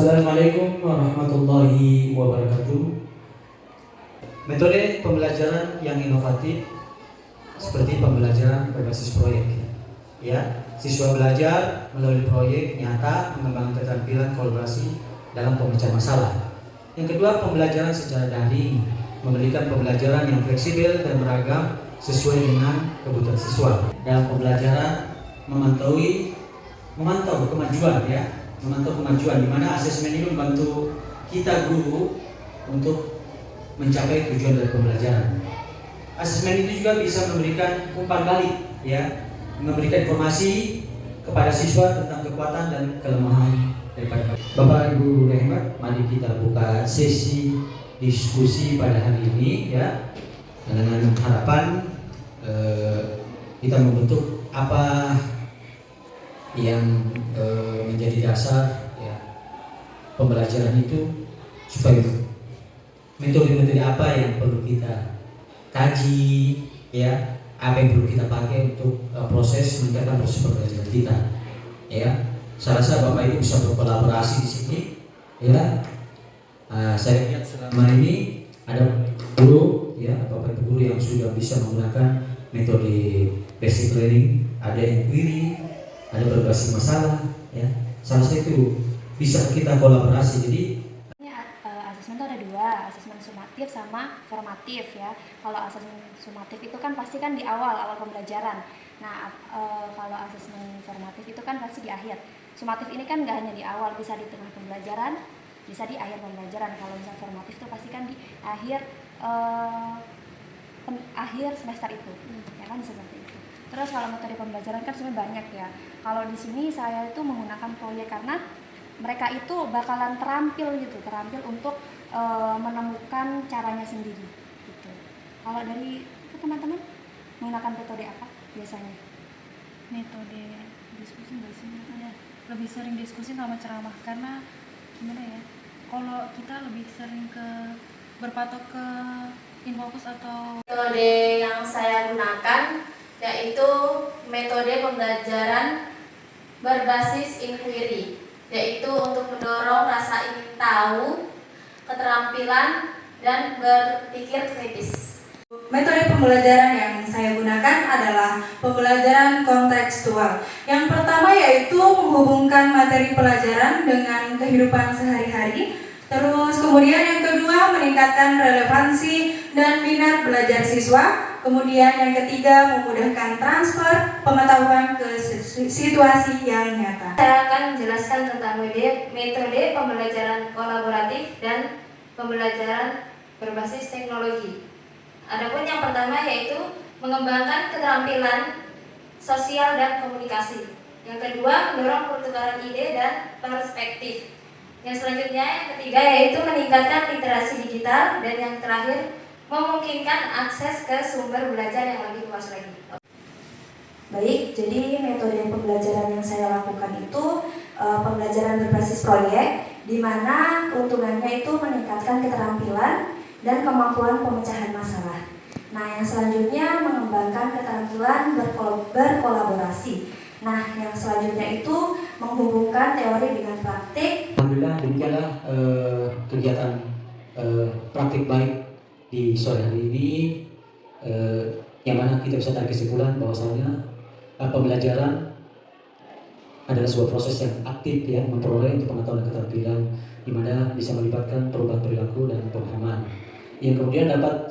Assalamualaikum warahmatullahi wabarakatuh. Metode pembelajaran yang inovatif seperti pembelajaran berbasis proyek. Ya, siswa belajar melalui proyek nyata mengembangkan keterampilan kolaborasi dalam pemecahan masalah. Yang kedua, pembelajaran secara daring, memberikan pembelajaran yang fleksibel dan beragam sesuai dengan kebutuhan siswa. Dalam pembelajaran memantau kemajuan, memantau kemajuan, di mana asesmen ini membantu kita guru untuk mencapai tujuan dari pembelajaran. Asesmen itu juga bisa memberikan umpan balik, memberikan informasi kepada siswa tentang kekuatan dan kelemahan daripada. Bapak Ibu rahmat, mari kita buka sesi diskusi pada hari ini, dengan harapan kita membentuk apa yang menjadi dasar pembelajaran itu, supaya metode-metode apa yang perlu kita kaji, apa yang perlu kita pakai untuk proses meningkatkan proses pembelajaran kita. Saya rasa Bapak Ibu bisa berkolaborasi di sini. Saya lihat selama ini ada guru, Bapak Ibu guru yang sudah bisa menggunakan metode basic learning, ada inquiry, ada berbasis masalah, salah satu bisa kita kolaborasi. Jadi asesmen itu ada dua, asesmen sumatif sama formatif ya. Kalau asesmen sumatif itu kan pasti kan di awal pembelajaran. Nah, kalau asesmen formatif itu kan pasti di akhir. Sumatif ini kan nggak hanya di awal, bisa di tengah pembelajaran, bisa di akhir pembelajaran. Kalau misalnya formatif itu pasti kan di akhir semester itu, ya kan seperti itu. Terus kalau metode pembelajaran kan sebenarnya banyak ya. Kalau di sini saya itu menggunakan proyek karena mereka itu bakalan terampil untuk menemukan caranya sendiri gitu. Kalau dari teman-teman menggunakan metode apa biasanya? Metode diskusi biasanya lebih sering diskusi sama ceramah, karena gimana ya, kalau kita lebih sering berpatok ke infocus atau metode yang saya gunakan yaitu metode pembelajaran berbasis inquiry, yaitu untuk mendorong rasa ingin tahu, keterampilan, dan berpikir kritis. Metode pembelajaran yang saya gunakan adalah pembelajaran kontekstual. Yang pertama yaitu menghubungkan materi pelajaran dengan kehidupan sehari-hari. Terus kemudian yang kedua meningkatkan relevansi dan minat belajar siswa. Kemudian yang ketiga memudahkan transfer pengetahuan ke situasi yang nyata. Saya akan menjelaskan tentang metode pembelajaran kolaboratif dan pembelajaran berbasis teknologi. Adapun yang pertama yaitu mengembangkan keterampilan sosial dan komunikasi. Yang kedua mendorong pertukaran ide dan perspektif. Yang selanjutnya yang ketiga yaitu meningkatkan literasi digital, dan yang terakhir memungkinkan akses ke sumber belajar yang lebih luas lagi. Baik, jadi metode pembelajaran yang saya lakukan itu pembelajaran berbasis proyek, di mana keuntungannya itu meningkatkan keterampilan dan kemampuan pemecahan masalah. Nah, yang selanjutnya mengembangkan keterampilan berkolaborasi. Nah, yang selanjutnya itu menghubungkan teori dengan praktik. Alhamdulillah demikianlah kegiatan praktik baik di sore hari ini, yang mana kita bisa tarik kesimpulan bahwasanya pembelajaran adalah sebuah proses yang aktif, memperoleh untuk pengetahuan dan keterampilan, di mana bisa melibatkan perubahan perilaku dan pemahaman yang kemudian dapat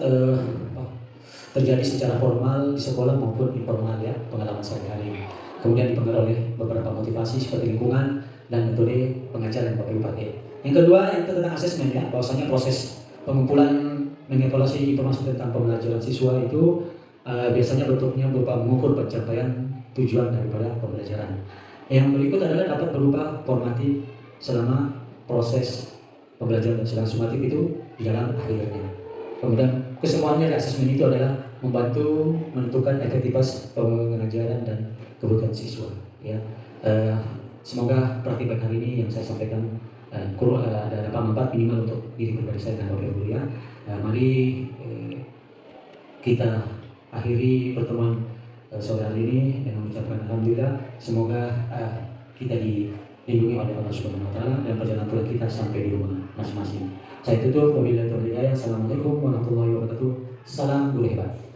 terjadi secara formal di sekolah maupun informal, pengalaman sehari-hari. Kemudian dipengaruhi oleh beberapa motivasi seperti lingkungan dan metode pengajaran yang Bapak Ibu pakai. Yang kedua yang tentang asesmen, bahwasanya proses pengumpulan mengevaluasi informasi tentang pembelajaran siswa itu biasanya bentuknya berupa mengukur pencapaian tujuan daripada pembelajaran. Yang berikut adalah dapat berupa formatif selama proses pembelajaran, sedang sumatif itu di dalam akhirnya. Kemudian kesemuanya dari asesmen itu adalah membantu menentukan efektivitas pengajaran dan kebutuhan siswa. Semoga praktik hari ini yang saya sampaikan ada manfaat minimal untuk diri pribadi saya dan Bapak Ibu. Mari kita akhiri pertemuan sore hari ini dengan mengucapkan alhamdulillah. Semoga kita dilindungi oleh Allah Subhanahu wa taala dan perjalanan pulang kita sampai di rumah masing-masing. Saya tutup, wabillahi taufiq hidayah. Assalamualaikum warahmatullahi wabarakatuh. Salam guru hebat.